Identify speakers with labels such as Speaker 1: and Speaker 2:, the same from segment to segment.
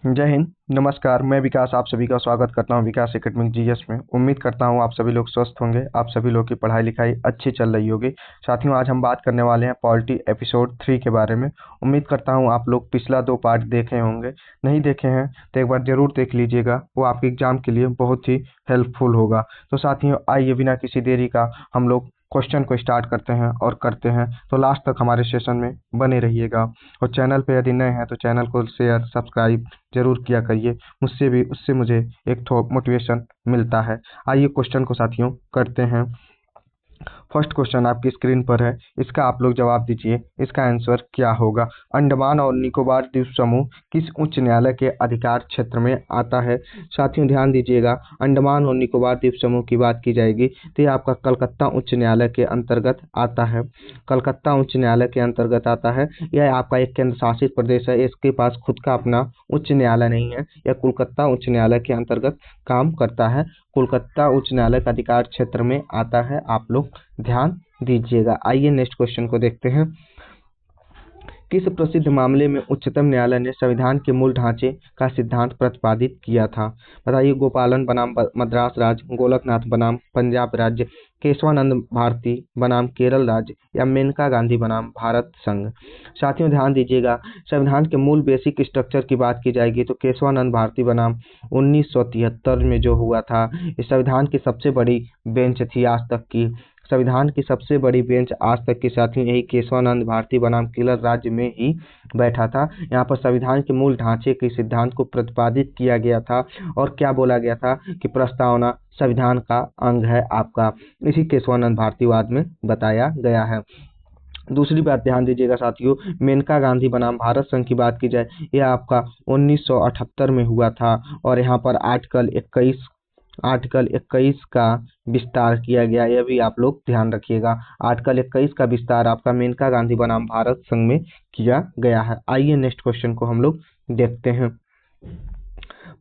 Speaker 1: जय हिंद। नमस्कार। मैं विकास आप सभी का स्वागत करता हूं विकास एकेडमिक जीएस में। उम्मीद करता हूं आप सभी लोग स्वस्थ होंगे, आप सभी लोग की पढ़ाई लिखाई अच्छी चल रही होगी। साथियों, आज हम बात करने वाले हैं पॉलिटी एपिसोड 3 के बारे में। उम्मीद करता हूं आप लोग पिछला 2 पार्ट देखे होंगे। नहीं देखे हैं तो एक बार जरूर देख लीजिएगा, वो आपके एग्जाम के लिए बहुत ही हेल्पफुल होगा। तो साथियों, आइए बिना किसी देरी का हम लोग क्वेश्चन को स्टार्ट करते हैं और करते हैं। तो लास्ट तक हमारे सेशन में बने रहिएगा और चैनल पे यदि नए हैं तो चैनल को शेयर सब्सक्राइब जरूर किया करिए। उससे मुझे एक मोटिवेशन मिलता है। आइए क्वेश्चन को साथियों करते हैं। फर्स्ट क्वेश्चन आपकी स्क्रीन पर है, इसका आप लोग जवाब दीजिए। इसका आंसर क्या होगा? अंडमान और निकोबार द्वीप समूह किस उच्च न्यायालय के अधिकार क्षेत्र में आता है? साथियों ध्यान दीजिएगा, अंडमान और निकोबार द्वीप समूह की बात की जाएगी तो ये आपका कलकत्ता उच्च न्यायालय के अंतर्गत आता है। कलकत्ता उच्च न्यायालय के अंतर्गत आता है। यह आपका एक केंद्र शासित प्रदेश है। इसके पास खुद का अपना उच्च न्यायालय नहीं है। यह कोलकाता उच्च न्यायालय के अंतर्गत काम करता है। कोलकाता उच्च न्यायालय का अधिकार क्षेत्र में आता है। आप लोग ध्यान दीजिएगा। आइए नेक्स्ट क्वेश्चन को देखते हैं। किस प्रसिद्ध मामले में उच्चतम न्यायालय ने संविधान के मूल ढांचे का सिद्धांत प्रतिपादित किया था? बताइए। गोपालन बनाम मद्रास राज्य, गोलकनाथ बनाम पंजाब राज्य, केशवानंद भारती बनाम केरल राज्य या मेनका गांधी बनाम भारत संघ? साथियों ध्यान दीजिएगा, संविधान के मूल बेसिक स्ट्रक्चर की बात की जाएगी तो केशवानंद भारती बनाम 1973 में जो हुआ था, इस संविधान की सबसे बड़ी बेंच थी आज तक की। संविधान की सबसे बड़ी बेंच आज तक के साथियों यही केशवानंद भारती बनाम केरल राज्य में ही बैठा था। यहाँ पर संविधान के मूल ढांचे के सिद्धांत को प्रतिपादित किया गया था और क्या बोला गया था कि प्रस्तावना संविधान का अंग है आपका। इसी केशवानंद भारतीवाद में बताया गया है। दूसरी बात ध्यान दीजिएगा साथियों, मेनका गांधी बनाम भारत संघ की बात की जाए, यह आपका 1978 में हुआ था और यहाँ पर आर्टिकल 21 का विस्तार किया गया। यह भी आप लोग ध्यान रखिएगा। आर्टिकल 21 का विस्तार आपका मेनका गांधी बनाम भारत संघ में किया गया है। आइए नेक्स्ट क्वेश्चन को हम लोग देखते हैं।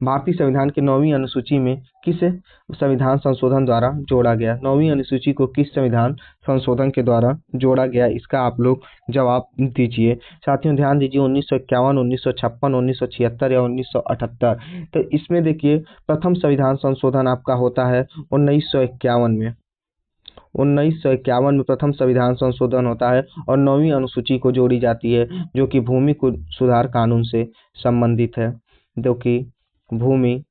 Speaker 1: भारतीय संविधान के 9वीं अनुसूची में किस संविधान संशोधन द्वारा जोड़ा गया? 9वीं अनुसूची को किस संविधान संशोधन के द्वारा जोड़ा गया? इसका आप लोग जवाब दीजिए। साथियों ध्यान दीजिए, 1951, 1956, 1976 या 1978। तो इसमें देखिए, प्रथम संविधान संशोधन आपका होता है 1951 में। 1951 में प्रथम संविधान संशोधन होता है और 9वीं अनुसूची को जोड़ी जाती है जो कि भूमि सुधार कानून से संबंधित है। जो कि भूमि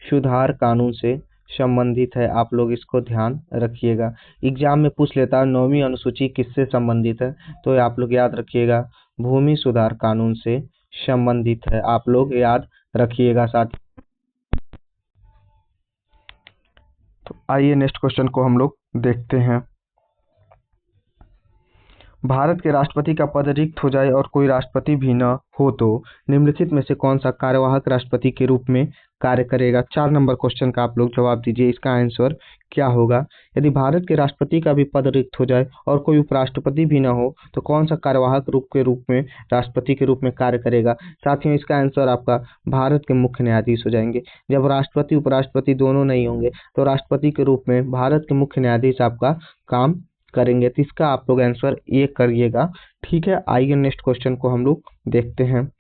Speaker 1: सुधार कानून से संबंधित है। आप लोग इसको ध्यान रखिएगा। एग्जाम में पूछ लेता है 9वीं अनुसूची किससे संबंधित है, तो आप लोग याद रखिएगा भूमि सुधार कानून से संबंधित है। आप लोग याद रखिएगा साथ। तो आइए नेक्स्ट क्वेश्चन को हम लोग देखते हैं। भारत के राष्ट्रपति का पद रिक्त हो जाए और कोई राष्ट्रपति भी न हो तो निम्नलिखित में से कौन सा कार्यवाहक राष्ट्रपति के रूप में कार्य करेगा? 4 नंबर क्वेश्चन का आप लोग जवाब दीजिए। इसका आंसर क्या होगा? यदि भारत के राष्ट्रपति का भी पद रिक्त हो जाए और कोई उपराष्ट्रपति भी न हो तो कौन सा कार्यवाहक रूप के रूप में राष्ट्रपति के रूप में कार्य करेगा? साथियों इसका आंसर आपका भारत के मुख्य न्यायाधीश हो जाएंगे। जब राष्ट्रपति उपराष्ट्रपति दोनों नहीं होंगे तो राष्ट्रपति के रूप में भारत के मुख्य न्यायाधीश आपका काम करेंगे। तो इसका आप लोग आंसर ये करिएगा। ठीक है, आइए नेक्स्ट क्वेश्चन को हम लोग देखते हैं।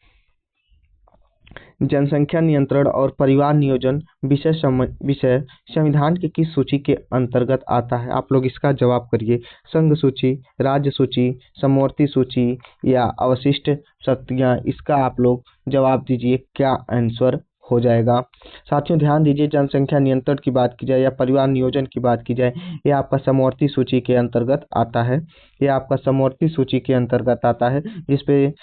Speaker 1: जनसंख्या नियंत्रण और परिवार नियोजन विषय संविधान की किस सूची के अंतर्गत आता है? आप लोग इसका जवाब करिए। संघ सूची, राज्य सूची, समवर्ती सूची या अवशिष्ट शक्तियां? इसका आप लोग जवाब दीजिए। क्या आंसर हो जाएगा? साथियों ध्यान दीजिए, जनसंख्या नियंत्रण की बात की जाए या परिवार नियोजन की बात की जाए, ये आपका समवर्ती सूची के अंतर्गत आता है। ये आपका समवर्ती सूची के अंतर्गत आता है जिसपे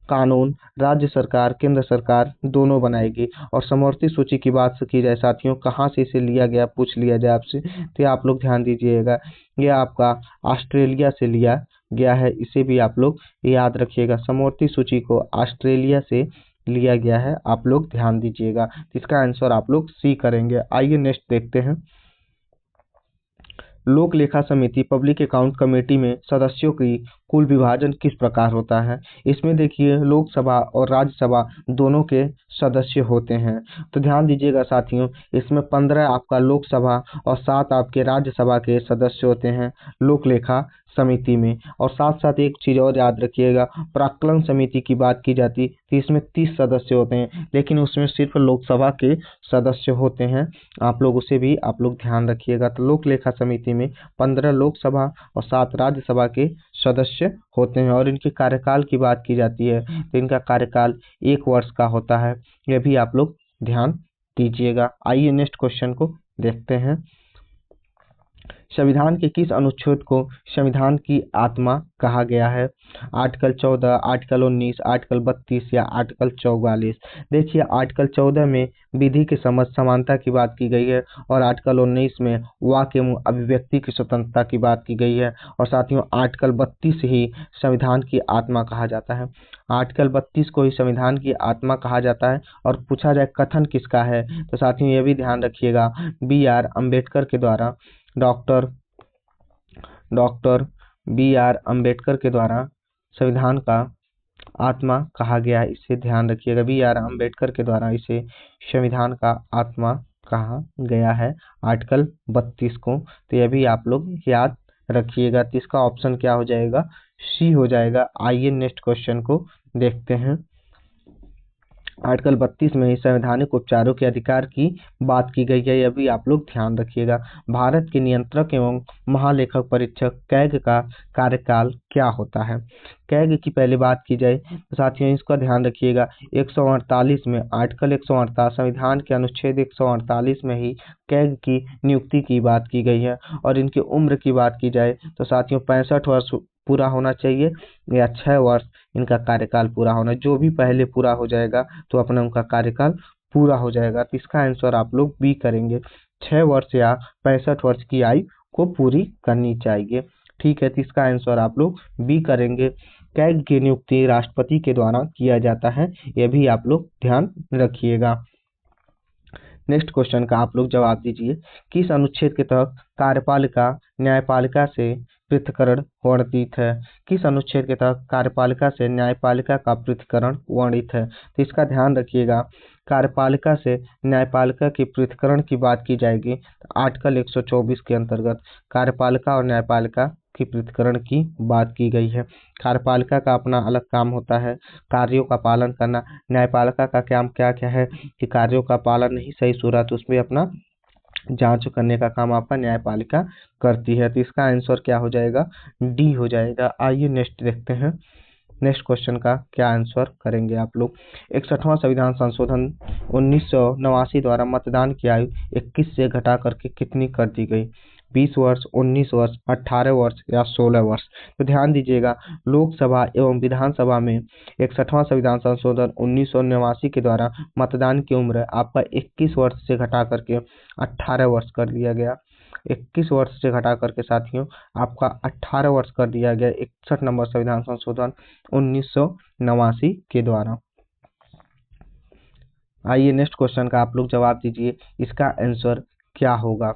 Speaker 1: कानून राज्य सरकार केंद्र सरकार दोनों बनाएगी। और समवर्ती सूची की बात की जाए साथियों, कहाँ से इसे लिया गया पूछ लिया जाए आपसे, तो आप लोग ध्यान दीजिएगा, ये आपका ऑस्ट्रेलिया से लिया गया है। इसे भी आप लोग याद रखिएगा। समवर्ती सूची को ऑस्ट्रेलिया से लिया गया है। आप लोग ध्यान दीजिएगा। इसका आंसर आप लोग सी करेंगे। आइए नेक्स्ट देखते हैं। लोक लेखा समिति पब्लिक अकाउंट कमेटी में सदस्यों की कुल विभाजन किस प्रकार होता है। इसमें देखिए लोकसभा और राज्यसभा दोनों के सदस्य होते हैं। तो ध्यान दीजिएगा साथियों, इसमें 15 आपका लोकसभा और 7 आपके राज्यसभा के सदस्य होते हैं लोक लेखा समिति में। और साथ साथ एक चीज और याद रखिएगा, प्राक्कलन समिति की बात की जाती तो इसमें 30 सदस्य होते हैं, लेकिन उसमें सिर्फ लोकसभा के सदस्य होते हैं। आप लोग उसे भी आप लोग ध्यान रखिएगा। तो लोक लेखा समिति में 15 लोकसभा और 7 राज्यसभा के सदस्य होते हैं। और इनके कार्यकाल की बात की जाती है तो इनका कार्यकाल 1 वर्ष का होता है, यह भी आप लोग ध्यान दीजिएगा। आइए नेक्स्ट क्वेश्चन को देखते हैं। संविधान के किस अनुच्छेद को संविधान की आत्मा कहा गया है। आर्टिकल 14, आर्टिकल 19, आर्टिकल 32 या आर्टिकल 44। देखिए आर्टिकल 14 में विधि की समझ समानता की बात की गई है और आर्टिकल 19 में वाक्य एवं अभिव्यक्ति की स्वतंत्रता की बात की गई है। और साथियों आर्टिकल 32 ही संविधान की आत्मा कहा जाता है। आर्टिकल 32 को ही संविधान की आत्मा कहा जाता है। और पूछा जाए कथन किसका है तो साथियों ये भी ध्यान रखिएगा, B.R. अम्बेडकर के द्वारा, डॉक्टर B.R. अम्बेडकर के द्वारा संविधान का आत्मा कहा गया है। इसे ध्यान रखिएगा, B.R. अम्बेडकर के द्वारा इसे संविधान का आत्मा कहा गया है आर्टिकल 32 को। तो यह भी आप लोग याद रखिएगा। तो इसका ऑप्शन क्या हो जाएगा, C हो जाएगा। आइए नेक्स्ट क्वेश्चन को देखते हैं। आर्टिकल 32 में ही संवैधानिक उपचारों के अधिकार की बात की गई है, यह भी आप लोग ध्यान रखिएगा। भारत के नियंत्रक एवं महालेखक परीक्षक कैग का कार्यकाल क्या होता है। कैग की पहले बात की जाए तो साथियों इसका ध्यान रखिएगा, 148 में आर्टिकल 148 संविधान के अनुच्छेद 148 में ही कैग की नियुक्ति की बात की गई है। और इनकी उम्र की बात की जाए तो साथियों 65 वर्ष पूरा होना चाहिए या 6 वर्ष इनका कार्यकाल पूरा होना। जो भी पहले पूरा हो जाएगा तो अपना उनका कार्यकाल पूरा हो जाएगा। तो इसका आंसर आप लोग बी करेंगे, 6 वर्ष या 65 वर्ष की आयु को पूरी करनी चाहिए। ठीक है, तो इसका आंसर आप लोग बी करेंगे। कैग की नियुक्ति राष्ट्रपति के द्वारा किया जाता है, यह भी आप लोग ध्यान रखिएगा। नेक्स्ट क्वेश्चन का आप लोग जवाब दीजिए। किस अनुच्छेद के तहत कार्यपालिका न्यायपालिका से पृथक्करण वर्णित है। किस अनुच्छेद के तहत कार्यपालिका से न्यायपालिका का पृथक्करण वर्णित है। तो इसका ध्यान रखिएगा, कार्यपालिका से न्यायपालिका की पृथक्करण की बात की जाएगी तो आर्टिकल 124 के अंतर्गत कार्यपालिका और न्यायपालिका की पृथक्करण की बात की गई है। कार्यपालिका का अपना अलग काम होता है, कार्यों का पालन करना। न्यायपालिका का काम क्या क्या है कि कार्यों का पालन नहीं सही सूरा तो उसमें अपना जांच करने का काम आपका न्यायपालिका करती है। तो इसका आंसर क्या हो जाएगा, डी हो जाएगा। आइए नेक्स्ट देखते हैं, नेक्स्ट क्वेश्चन का क्या आंसर करेंगे आप लोग। 61वां संविधान संशोधन 1989 द्वारा मतदान की आयु 21 से घटा करके कितनी कर दी गई। 20 वर्ष, 19 वर्ष, 18 वर्ष या 16 वर्ष। तो ध्यान दीजिएगा, लोकसभा एवं विधानसभा में 61वां संविधान संशोधन 1989 के द्वारा मतदान की उम्र आपका 21 वर्ष से घटा करके 18 वर्ष कर दिया गया। 21 वर्ष से घटा करके साथियों आपका 18 वर्ष कर दिया गया 61 नंबर संविधान संशोधन 1989 के द्वारा। आइए नेक्स्ट क्वेश्चन का आप लोग जवाब दीजिए, इसका आंसर क्या होगा।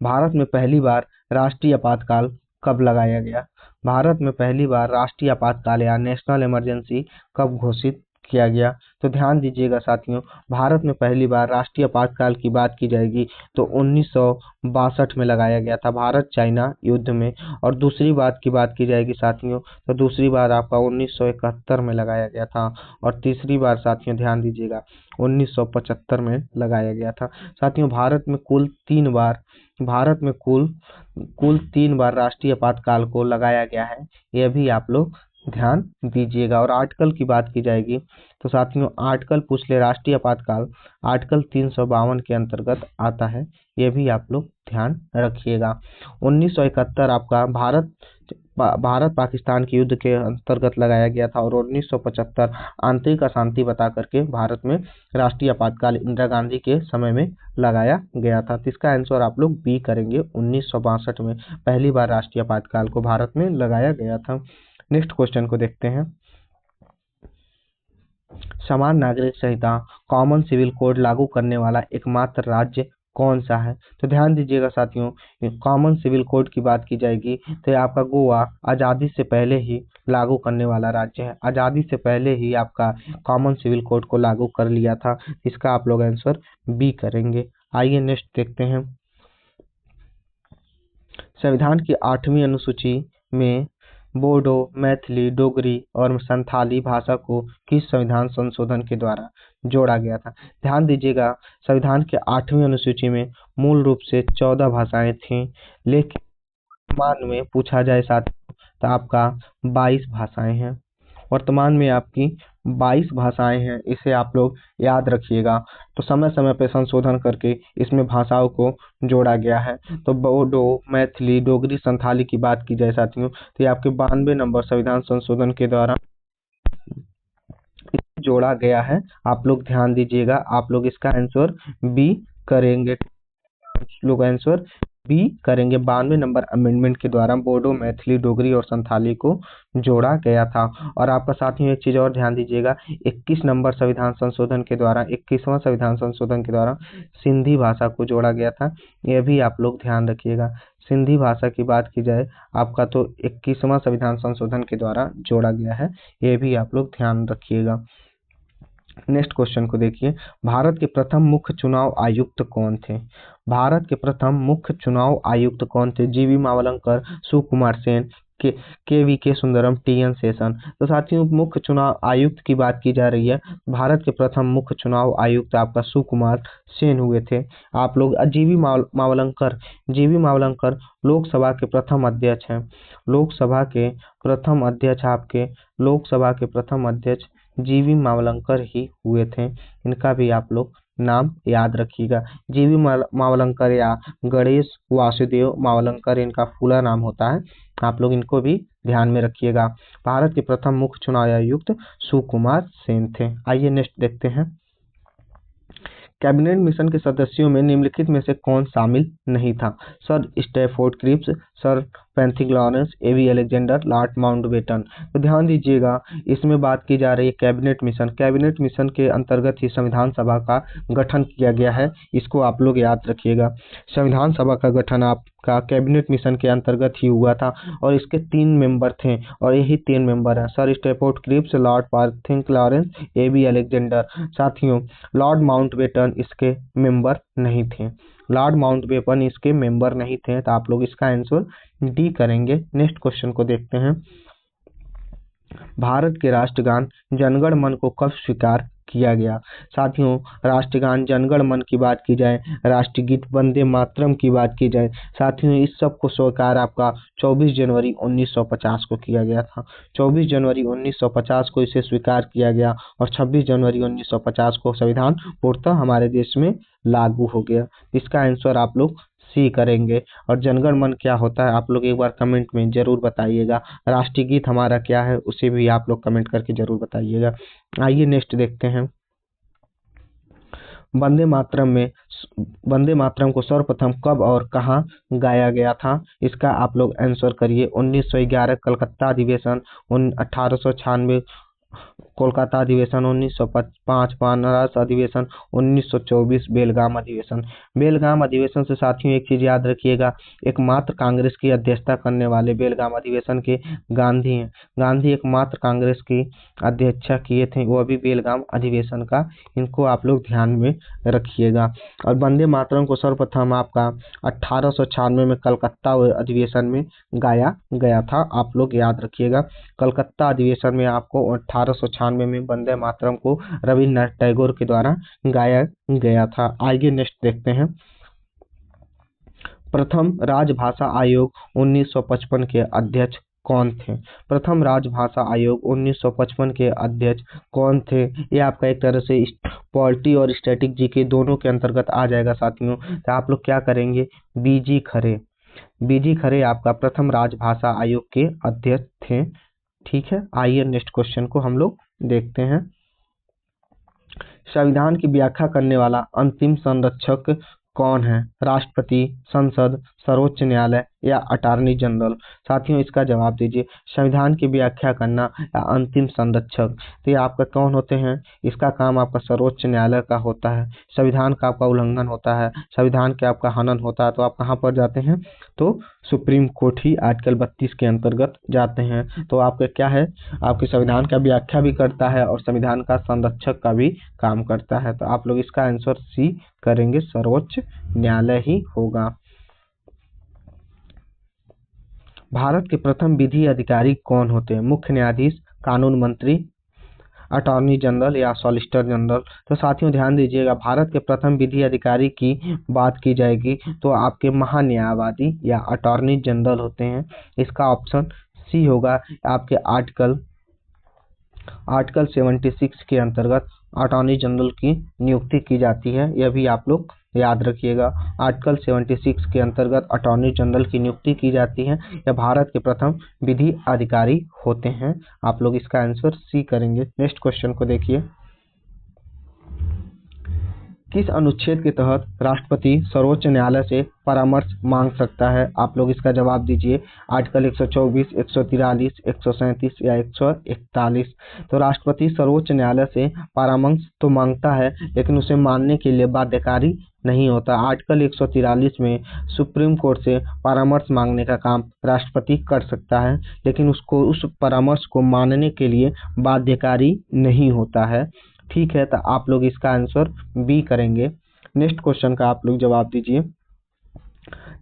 Speaker 1: भारत में पहली बार राष्ट्रीय आपातकाल कब लगाया गया। भारत में पहली बार राष्ट्रीय आपातकाल या नेशनल इमरजेंसी कब घोषित किया गया। तो ध्यान दीजिएगा साथियों, भारत में पहली बार राष्ट्रीय आपातकाल की बात की जाएगी तो 1962 में लगाया गया था, भारत चाइना युद्ध में। और दूसरी बात की बात की जाएगी साथियों तो दूसरी बार आपका 1971 में लगाया गया था। और तीसरी बार साथियों ध्यान दीजिएगा 1975 में लगाया गया था। साथियों भारत में कुल तीन बार राष्ट्रीय आपातकाल को लगाया गया है, यह भी आप लोग ध्यान दीजिएगा। और आर्टिकल की बात की जाएगी तो साथियों आर्टिकल पूछ ले राष्ट्रीय आपातकाल आर्टिकल 352 के अंतर्गत आता है, यह भी आप लोग ध्यान रखिएगा। 1971 आपका भारत पाकिस्तान के युद्ध के अंतर्गत लगाया गया था। और 1975 आंतरिक अशांति बता करके भारत में राष्ट्रीय आपातकाल इंदिरा गांधी के समय में लगाया गया था। तो इसका आंसर आप लोग बी करेंगे, 1962 में पहली बार राष्ट्रीय आपातकाल को भारत में लगाया गया था। नेक्स्ट क्वेश्चन को देखते हैं। समान नागरिक संहिता कॉमन सिविल कोड लागू करने वाला एकमात्र राज्य कौन सा है? तो ध्यान दीजिएगा साथियों, कॉमन सिविल कोड की बात की जाएगी तो आपका गोवा आज़ादी से पहले ही लागू करने वाला राज्य है। आज़ादी से पहले ही आपका कॉमन सिविल कोड को लागू कर लिया था। इसका आप लोग आंसर बी करेंगे। आइए नेक्स्ट देखते हैं। संविधान की 8वीं अनुसूची में बोडो, मैथिली, डोगरी और संथाली भाषा को किस संविधान संशोधन के द्वारा जोड़ा गया था? ध्यान दीजिएगा, संविधान के 8वीं अनुसूची में मूल रूप से 14 भाषाएं थीं, लेकिन वर्तमान में पूछा जाए साथियों तो आपका 22 भाषाएं हैं। वर्तमान में आपकी 22 भाषाएं हैं, इसे आप लोग याद रखिएगा। तो समय समय पे संशोधन करके इसमें भाषाओं को जोड़ा गया है। तो बोडो, मैथिली, डोगरी, संथाली की बात की जाए साथियों तो ये आपके 92 नंबर संविधान संशोधन के द्वारा जोड़ा गया है। आप लोग ध्यान दीजिएगा, आप लोग इसका आंसर बी करेंगे। लोग आंसर बी करेंगे। 92 नंबर अमेंडमेंट के द्वारा बोडो, मैथिली, डोगरी और संथाली को जोड़ा गया था। और आपका साथियों एक चीज और ध्यान दीजिएगा, 21 नंबर संविधान संशोधन के द्वारा, 21वां संविधान संशोधन के द्वारा सिंधी भाषा को जोड़ा गया था। यह भी आप लोग ध्यान रखिएगा। सिंधी भाषा की बात की जाए आपका तो 21वां संविधान संशोधन के द्वारा जोड़ा गया है, यह भी आप लोग ध्यान रखिएगा। नेक्स्ट क्वेश्चन को देखिए, भारत के प्रथम मुख्य चुनाव आयुक्त कौन थे? भारत के प्रथम मुख्य चुनाव आयुक्त कौन थे? जीवी मावलंकर, सुकुमार सेन, के सुंदरम, टी.एन. शेषन। तो साथियों मुख्य चुनाव आयुक्त की बात की जा रही है। भारत के प्रथम मुख्य चुनाव आयुक्त आपका सुकुमार सेन हुए थे। आप लोग जीवी मावलंकर लोकसभा के प्रथम अध्यक्ष हैं। लोकसभा के प्रथम अध्यक्ष जीवी मावलंकर ही हुए थे। इनका भी आप लोग नाम याद रखिएगा। जीवी मावलंकर या गणेश वासुदेव मावलंकर इनका पूरा नाम होता है। आप लोग इनको भी ध्यान में रखिएगा। भारत के प्रथम मुख्य चुनाव आयुक्त सुकुमार सेन थे। आइए नेक्स्ट देखते हैं। कैबिनेट मिशन के सदस्यों में निम्नलिखित में से कौन शामिल नहीं था? Sir Stafford Cripps, sir Pethick Lawrence, A V Alexander, lord Mountbatten. तो ध्यान दीजिएगा, इसमें बात की जा रही है कैबिनेट मिशन। कैबिनेट मिशन के अंतर्गत ही संविधान सभा का गठन किया गया है, इसको आप लोग याद रखिएगा। संविधान सभा का गठन आपका कैबिनेट मिशन के अंतर्गत ही हुआ था और इसके 3 मेंबर थे और यही 3 मेंबर हैं, sir Stafford Cripps, lord Pethick Lawrence, A V Alexander. साथियों लॉर्ड माउंटबेटन इसके मेंबर नहीं थे। लॉर्ड माउंटबेटन इसके मेंबर नहीं थे, तो आप लोग इसका आंसर डी करेंगे। नेक्स्ट क्वेश्चन को देखते हैं। भारत के राष्ट्रगान जनगण मन को कब स्वीकार किया गया? साथियों राष्ट्रगान जनगण मन की बात की जाए, राष्ट्रगीत वंदे मातरम की बात की जाए, साथियों इस सब को स्वीकार आपका 24 जनवरी 1950 को किया गया था। 24 जनवरी 1950 को इसे स्वीकार किया गया और 26 जनवरी 1950 को संविधान पूर्णतः हमारे देश में लागू हो गया। इसका आंसर आप लोग सी करेंगे। और जनगण मन क्या होता है आप लोग एक बार कमेंट में जरूर बताइएगा। राष्ट्रीय गीत हमारा क्या है उसे भी आप लोग कमेंट करके जरूर बताइएगा। आइए नेक्स्ट देखते हैं। वंदे मातरम को सर्वप्रथम कब और कहां गाया गया था? इसका आप लोग आंसर करिए। 1911 कलकत्ता अधिवेशन, 1896 कोलकाता अधिवेशन, 1905 बनारस अधिवेशन, 1924 बेलगाम अधिवेशन। बेलगाम अधिवेशन से साथियों एक चीज याद रखिएगा, एकमात्र कांग्रेस की अध्यक्षता करने वाले बेलगाम अधिवेशन के गांधी हैं। गांधी एकमात्र कांग्रेस की अध्यक्षता किए थे, वो भी बेलगाम अधिवेशन का, इनको आप लोग ध्यान में रखिएगा। और वंदे मातरम को सर्वप्रथम आपका 1896 में कलकत्ता अधिवेशन में गाया गया था, आप लोग याद रखिएगा। कलकत्ता अधिवेशन में आपको 1896 में वंदे मातरम को रविन्द्रनाथ टैगोर के द्वारा गाया गया था। आइए नेक्स्ट देखते हैं। प्रथम राजभाषा आयोग 1955 के अध्यक्ष कौन थे? प्रथम राजभाषा आयोग 1955 के अध्यक्ष कौन थे? ये आपका एक तरह से पॉलिटी और स्टैटिक जीके दोनों के अंतर्गत आ जाएगा साथियों। तो आप लोग क्या करेंगे, बीजी खरे आपका प्रथम राजभाषा आयोग के अध्यक्ष थे। ठीक है, आइए नेक्स्ट क्वेश्चन को हम लोग देखते हैं। संविधान की व्याख्या करने वाला अंतिम संरक्षक कौन है? राष्ट्रपति, संसद, सर्वोच्च न्यायालय या अटॉर्नी जनरल? साथियों इसका जवाब दीजिए। संविधान की व्याख्या करना या अंतिम संरक्षक? तो ये आपका कौन होते हैं? इसका काम आपका सर्वोच्च न्यायालय का होता है। संविधान का आपका उल्लंघन होता है, संविधान के आपका हनन होता है, तो आप कहाँ पर जाते हैं? तो सुप्रीम कोर्ट ही आर्टिकल 32 के अंतर्गत जाते हैं। तो आपका क्या है? आपके संविधान का व्याख्या भी करता है और संविधान का संरक्षक का भी काम करता है। तो आप लोग इसका आंसर सी करेंगे, सर्वोच्च न्यायालय ही होगा। भारत के प्रथम विधि अधिकारी कौन होते हैं? मुख्य न्यायाधीश, कानून मंत्री, अटॉर्नी जनरल या सॉलिसिटर जनरल? तो साथियों ध्यान दीजिएगा, भारत के प्रथम विधि अधिकारी की बात की जाएगी तो आपके महान्यायवादी या अटॉर्नी जनरल होते हैं। इसका ऑप्शन सी होगा। आपके आर्टिकल 76 के अंतर्गत अटॉर्नी जनरल की नियुक्ति की जाती है, यह भी आप लोग याद रखिएगा। आर्टिकल 76 के अंतर्गत अटॉर्नी जनरल की नियुक्ति की जाती है, यह भारत के प्रथम विधि अधिकारी होते हैं। आप लोग इसका आंसर सी करेंगे। नेक्स्ट क्वेश्चन को देखिए, किस अनुच्छेद के तहत राष्ट्रपति सर्वोच्च न्यायालय से परामर्श मांग सकता है? आप लोग इसका जवाब दीजिए। आर्टिकल 124, 143, 137 या 141? तो राष्ट्रपति सर्वोच्च न्यायालय से परामर्श तो मांगता है, लेकिन उसे मानने के लिए बाध्यकारी नहीं होता। आर्टिकल 143 में सुप्रीम कोर्ट से परामर्श मांगने का काम राष्ट्रपति कर सकता है, लेकिन उसको उस परामर्श को मानने के लिए बाध्यकारी नहीं होता है। ठीक है, तो आप लोग इसका आंसर बी करेंगे। नेक्स्ट क्वेश्चन का आप लोग जवाब दीजिए।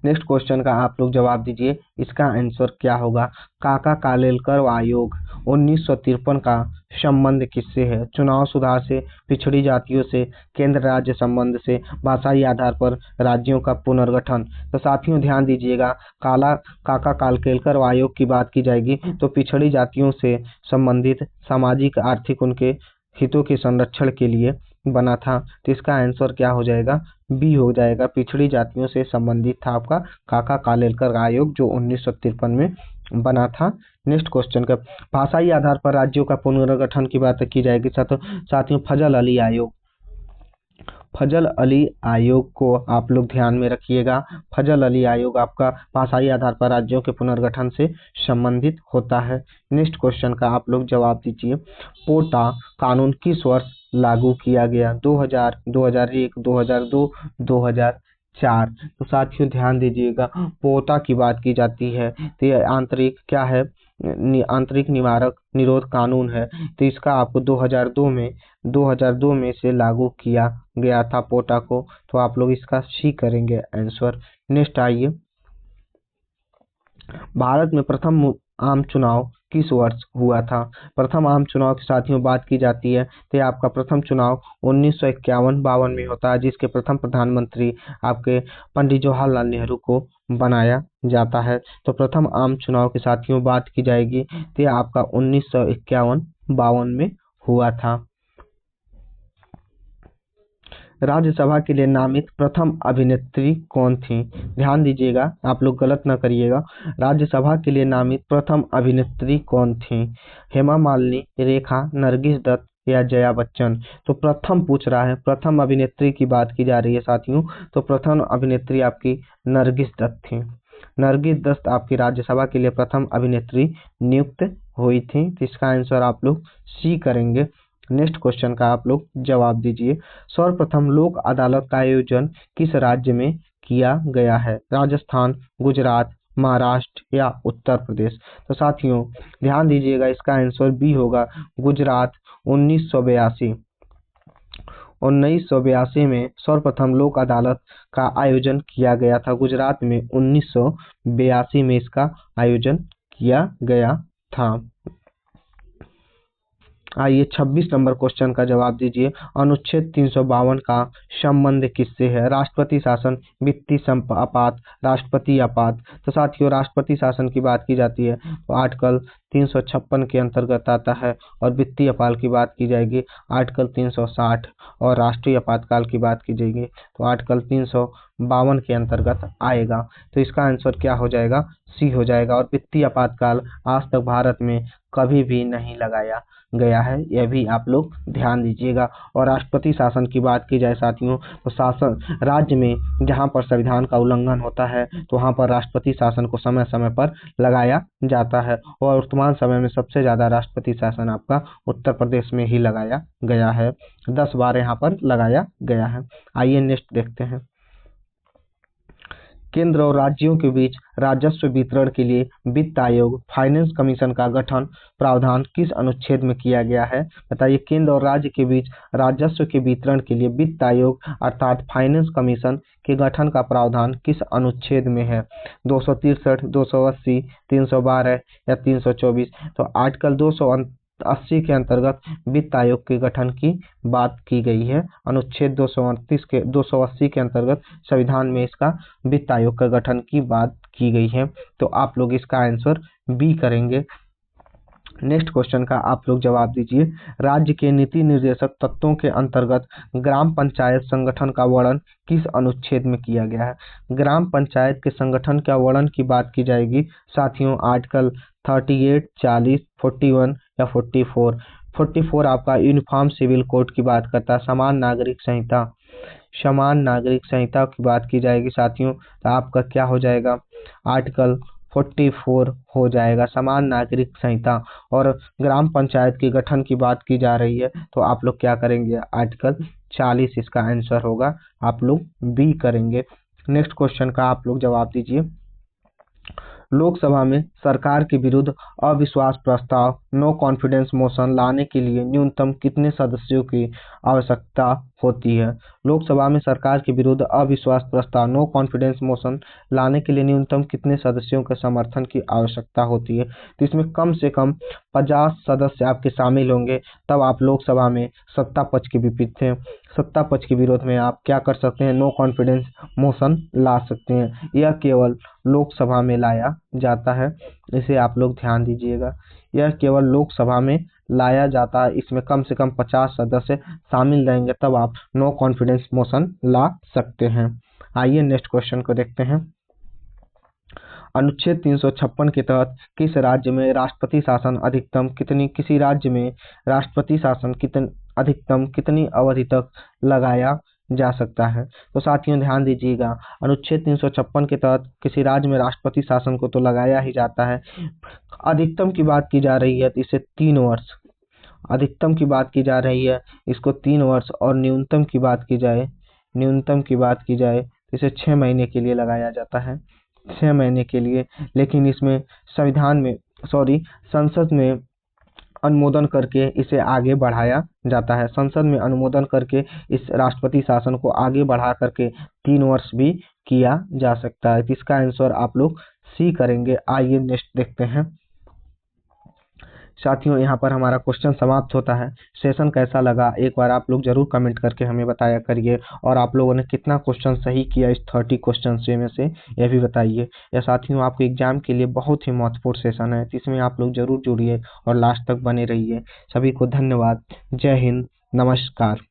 Speaker 1: नेक्स्ट क्वेश्चन का आप लोग जवाब दीजिए, इसका आंसर क्या होगा? काका कालेलकर आयोग 1953 का संबंध किससे है? चुनाव सुधार से, पिछड़ी जातियों से, केंद्र राज्य संबंध से, भाषाई आधार पर राज्यों का पुनर्गठन? तो साथियों ध्यान दीजिएगा, काका कालेलकर आयोग की बात की जाएगी तो पिछड़ी जातियों से संबंधित सामाजिक आर्थिक उनके हितों के संरक्षण के लिए बना था। तो इसका आंसर क्या हो जाएगा? बी हो जाएगा। पिछड़ी जातियों से संबंधित था आपका काका कालेलकर आयोग, जो 1953 में बना था। नेक्स्ट क्वेश्चन का, भाषाई आधार पर राज्यों का पुनर्गठन की बात की जाएगी साथियों फजल अली आयोग। फजल अली आयोग को आप लोग ध्यान में रखिएगा। फजल अली आयोग आपका भाषाई आधार पर राज्यों के पुनर्गठन से संबंधित होता है। नेक्स्ट क्वेश्चन का आप लोग जवाब दीजिए, पोटा कानून किस वर्ष लागू किया गया? 2000, 2001, 2002, 2004? तो साथियों ध्यान दीजिएगा, पोटा की बात की जाती है तो ये आंतरिक क्या है? आंतरिक निवारक निरोध कानून है। तो इसका आपको 2002 में से लागू किया गया था पोटा को। तो आप लोग इसका सी करेंगे आंसर। नेक्स्ट आइए, भारत में प्रथम आम चुनाव किस वर्ष हुआ था? प्रथम आम चुनाव की साथियों बात की जाती है तो आपका प्रथम चुनाव 1951-52 में होता है, जिसके प्रथम प्रधानमंत्री आपके पंडित जवाहरलाल नेहरू को बनाया जाता है। तो प्रथम आम चुनाव की साथियों बात की जाएगी तो आपका 1951-52 में हुआ था। राज्यसभा के लिए नामित प्रथम अभिनेत्री कौन थी? ध्यान दीजिएगा, आप लोग गलत ना करिएगा। राज्यसभा के लिए नामित प्रथम अभिनेत्री कौन थी? हेमा मालिनी, रेखा, नरगिस दत्त या जया बच्चन? तो प्रथम पूछ रहा है, प्रथम अभिनेत्री की बात की जा रही है साथियों। तो प्रथम अभिनेत्री आपकी नरगिस दत्त थी। नरगिस दत्त आपकी राज्यसभा के लिए प्रथम अभिनेत्री नियुक्त हुई थी। तो इसका आंसर आप लोग सी करेंगे। नेक्स्ट क्वेश्चन का आप लोग जवाब दीजिए, सर्वप्रथम लोक अदालत का आयोजन किस राज्य में किया गया है? राजस्थान, गुजरात, महाराष्ट्र या उत्तर प्रदेश? तो साथियों ध्यान दीजिएगा, इसका आंसर बी होगा, गुजरात। 1982 में सर्वप्रथम लोक अदालत का आयोजन किया गया था गुजरात में। 1982 में इसका आयोजन किया गया था। आइए 26 नंबर क्वेश्चन का जवाब दीजिए, अनुच्छेद 352 का संबंध किससे है? राष्ट्रपति शासन, वित्तीय आपात, राष्ट्रपति आपात? तो साथियों राष्ट्रपति शासन की बात की जाती है तो आर्टिकल 356 के अंतर्गत आता है। और वित्तीय अपराध की बात की जाएगी आर्टिकल 360, और राष्ट्रीय आपातकाल की बात की जाएगी तो आर्टिकल 352 के अंतर्गत आएगा। तो इसका आंसर क्या हो जाएगा? सी हो जाएगा। और वित्तीय आपातकाल आज तक भारत में कभी भी नहीं लगाया गया है, यह भी आप लोग ध्यान दीजिएगा। और राष्ट्रपति शासन की बात की जाए साथियों, तो शासन राज्य में जहां पर संविधान का उल्लंघन होता है तो वहां पर राष्ट्रपति शासन को समय समय पर लगाया जाता है। और वर्तमान समय में सबसे ज्यादा राष्ट्रपति शासन आपका उत्तर प्रदेश में ही लगाया गया है, 10 बार यहाँ पर लगाया गया है। आइए नेक्स्ट देखते हैं। केंद्र और राज्यों के बीच राजस्व वितरण के लिए वित्त आयोग फाइनेंस कमीशन का गठन प्रावधान किस अनुच्छेद में किया गया है? बताइए, केंद्र और राज्य के बीच राजस्व के वितरण के लिए वित्त आयोग अर्थात फाइनेंस कमीशन के गठन का प्रावधान किस अनुच्छेद में है? 263, 280, 312 या 324? तो आर्टिकल 280 के अंतर्गत वित्त आयोग के गठन की बात की गई है। अनुच्छेद 280 के अंतर्गत संविधान में इसका वित्त आयोग का गठन की बात की गई है। तो आप लोग इसका आंसर बी करेंगे। नेक्स्ट क्वेश्चन का आप लोग जवाब दीजिए। राज्य के नीति निर्देशक तत्वों के अंतर्गत ग्राम पंचायत संगठन का वर्णन किस अनुच्छेद में किया गया है? ग्राम पंचायत के संगठन का वर्णन की बात की जाएगी साथियों आर्टिकल 38, 40, 41 या 44। 44 आपका यूनिफॉर्म सिविल कोड की बात करता है, समान नागरिक संहिता की बात की जाएगी साथियों, तो आपका क्या हो जाएगा? आर्टिकल 44 हो जाएगा, समान नागरिक संहिता। और ग्राम पंचायत के गठन की बात की जा रही है तो आप लोग क्या करेंगे? आर्टिकल 40 इसका आंसर होगा, आप लोग बी करेंगे। नेक्स्ट क्वेश्चन का आप लोग जवाब दीजिए। लोकसभा में सरकार के विरुद्ध अविश्वास प्रस्ताव नो कॉन्फिडेंस मोशन लाने के लिए न्यूनतम कितने सदस्यों की आवश्यकता होती है? लोकसभा में सरकार के विरुद्ध अविश्वास प्रस्ताव नो कॉन्फिडेंस मोशन लाने के लिए न्यूनतम कितने सदस्यों के समर्थन की आवश्यकता होती है? तो इसमें कम से कम 50 सदस्य आपके शामिल होंगे, तब आप लोकसभा में सत्ता पक्ष के विपरीत थे, सत्ता पक्ष के विरोध में आप क्या कर सकते हैं? नो कॉन्फिडेंस मोशन ला सकते हैं। यह केवल लोकसभा में लाया जाता है, इसे आप लोग ध्यान दीजिएगा। यह केवल लोकसभा में लाया जाता है, इसमें कम से कम 50 सदस्य शामिल रहेंगे, तब आप नो कॉन्फिडेंस मोशन ला सकते हैं। आइए नेक्स्ट क्वेश्चन को देखते हैं। अनुच्छेद 356 के तहत किस राज्य में राष्ट्रपति शासन अधिकतम कितनी अवधि तक लगाया जा सकता है? तो साथियों ध्यान दीजिएगा, अनुच्छेद 356 के तहत किसी राज्य में राष्ट्रपति शासन को तो लगाया ही जाता है। अधिकतम की बात की जा रही है तो इसे 3 वर्ष, अधिकतम की बात की जा रही है इसको 3 वर्ष, और न्यूनतम की बात की जाए तो इसे 6 महीने के लिए लगाया जाता है, 6 महीने के लिए। लेकिन इसमें संसद में अनुमोदन करके इसे आगे बढ़ाया जाता है, संसद में अनुमोदन करके इस राष्ट्रपति शासन को आगे बढ़ा करके 3 वर्ष भी किया जा सकता है। इसका आंसर आप लोग सी करेंगे। आइए नेक्स्ट देखते हैं साथियों, यहाँ पर हमारा क्वेश्चन समाप्त होता है। सेशन कैसा लगा एक बार आप लोग जरूर कमेंट करके हमें बताया करिए, और आप लोगों ने कितना क्वेश्चन सही किया इस 30 क्वेश्चन में से यह भी बताइए। यह साथियों आपके एग्जाम के लिए बहुत ही महत्वपूर्ण सेशन है, इसमें आप लोग जरूर जुड़िए और लास्ट तक बने रहिए। सभी को धन्यवाद। जय हिंद, नमस्कार।